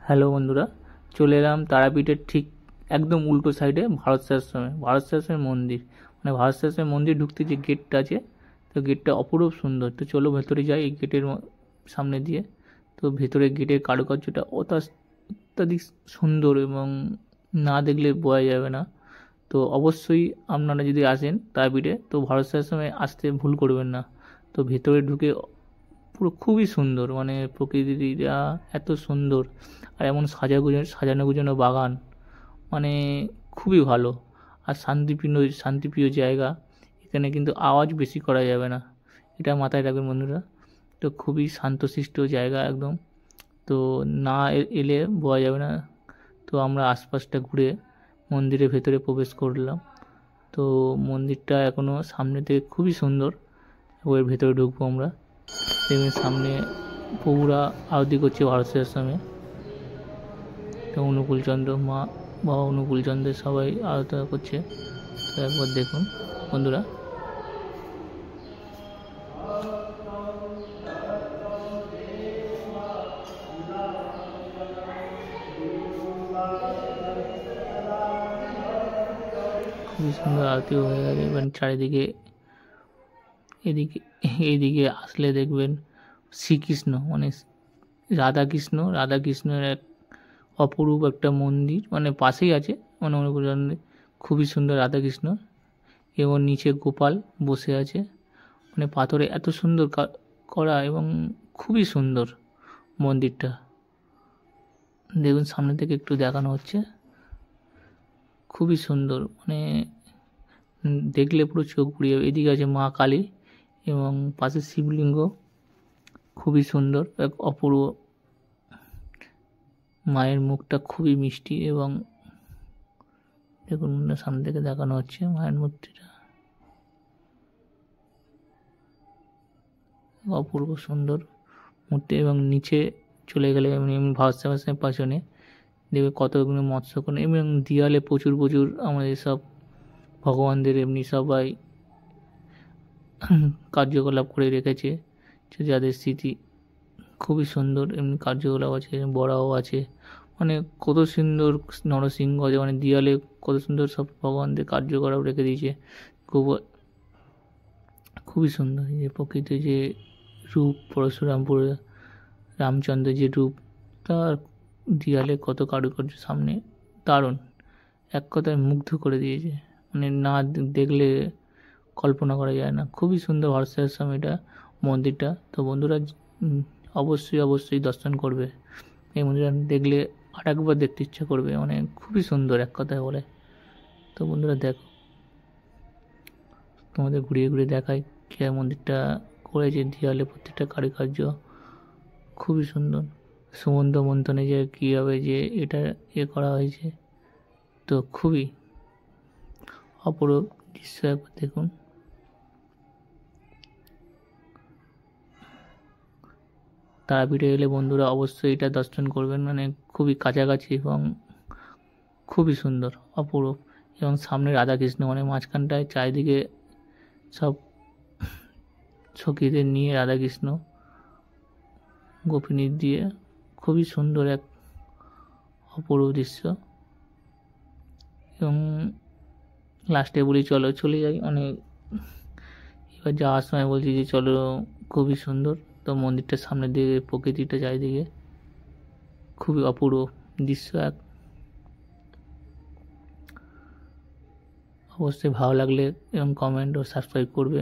Hello বন্ধুরা, চলে এলাম তারাপীঠের ঠিক একদম উল্টো সাইডে ভারত সেবাশ্রমের মন্দির। মানে ভারত সেবাশ্রমের মন্দির ঢুকতে যে গেটটা আছে, তো গেটটা অপরূপ সুন্দর। তো চলো ভেতরে যাই এই গেটের সামনে দিয়ে। তো ভেতরে গেটের কারুকার্যটা অত্যাধিক সুন্দর এবং না দেখলে বোঝা যাবে না। তো অবশ্যই আপনারা যদি আসেন তারাপীঠে, তো ভারত সেবাশ্রমে আসতে ভুল করবেন না। তো ভেতরে ঢুকে পুরো খুবই সুন্দর, মানে প্রকৃতিটা এত সুন্দর, আর এমন সাজানো গুজানো বাগান, মানে খুবই ভালো। আর শান্তিপ্রিয় জায়গা। এখানে কিন্তু আওয়াজ বেশি করা যাবে না, এটা মাথায় রাখবেন বন্ধুরা। তো খুবই শান্তশিষ্ট জায়গা একদম। তো না এলে বোঝা যাবে না। তো আমরা আশপাশটা ঘুরে মন্দিরের ভেতরে প্রবেশ করলাম। তো মন্দিরটা এখনও সামনে থেকে খুবই সুন্দর। ওর ভেতরে ঢুকবো আমরা। দেখবেন সামনে প্রভুরা আরতি করছে ভারত সেবাশ্রমে। তো অনুকূলচন্দ্র মা, বাবা অনুকূলচন্দ্রের সবাই আরতি করছে। তো একবার দেখুন বন্ধুরা। খুবই সুন্দর আরতি হয়ে গেছে। এবার চারিদিকে এইদিকে আসলে দেখবেন শ্রীকৃষ্ণ, মানে রাধাকৃষ্ণের এক অপরূপ একটা মন্দির, মানে পাশেই আছে, মানে অনুকূলচন্দ্রে খুবই সুন্দর রাধাকৃষ্ণ। এবং নিচে গোপাল বসে আছে, মানে পাথরে এত সুন্দর করা এবং খুবই সুন্দর মন্দিরটা। দেখুন সামনে থেকে একটু দেখানো হচ্ছে, খুবই সুন্দর, মানে দেখলে পুরো চোখ পুড়িয়ে যাবে। এদিকে আছে মা কালী এবং পাশে শিবলিঙ্গ, খুবই সুন্দর, এক অপূর্ব। মায়ের মুখটা খুবই মিষ্টি এবং দেখুন সামনে থেকে দেখানো হচ্ছে মায়ের মূর্তিটা, অপূর্ব সুন্দর মূর্তি। এবং নিচে চলে গেলে এমনি ভারত সেবাশ্রমের পাশনে দেখবে কতগুলো মৎস্যকন্যা, এবং দেয়ালে প্রচুর আমাদের সব ভগবানদের এমনি সবাই কার্যকলাপ করে রেখেছে, যাদের স্মৃতি খুবই সুন্দর। এমনি কার্যকলাপ আছে, বড়াও আছে, মানে কত সুন্দর নরসিংহ আছে, মানে দেয়ালে কত সুন্দর সব ভগবানদের কার্যকলাপ রেখে দিয়েছে। খুবই সুন্দর যে প্রকৃতির যে রূপ, পরশুরামপুরে রামচন্দ্রের যে রূপ, তার দেয়ালে কত কারুকার্য সামনে, দারুণ, এক কথায় মুগ্ধ করে দিয়েছে, মানে না দেখলে কল্পনা করা যায় না। খুবই সুন্দর ভারত সেবাশ্রম এটা মন্দিরটা। তো বন্ধুরা অবশ্যই দর্শন করবে এই মন্দিরটা, দেখলে আর একবার দেখতে ইচ্ছা করবে, মানে খুবই সুন্দর এক কথায় বলে। তো বন্ধুরা দেখো, তোমাদের ঘুরিয়ে দেখাই কে মন্দিরটা করেছে, দেয়ালে প্রত্যেকটা কারুকার্য খুবই সুন্দর। সমুদ্র মন্থনে যে কীভাবে যে এটা করা হয়েছে, তো খুবই অপরূপ দৃশ্য, একবার দেখুন। তারাপীঠে এলে বন্ধুরা অবশ্যই এটা দর্শন করবেন, মানে খুবই কাছাকাছি এবং খুবই সুন্দর, অপরূপ। এবং সামনে রাধাকৃষ্ণ, মানে মাঝখানটায় চারিদিকে সব সখীদের নিয়ে রাধাকৃষ্ণ গোপিনী দিয়ে, খুবই সুন্দর এক অপরূপ দৃশ্য। এবং লাস্টে বলি চলে যাই, মানে এবার যাওয়ার সময় বলছি যে চলো, খুবই সুন্দর। তো মন্দিরটার সামনে দিকে প্রকৃতিটা চারিদিকে খুবই অপূর্ব দৃশ্য এক। অবশ্যই ভালো লাগলে এবং কমেন্ট ও সাবস্ক্রাইব করবে।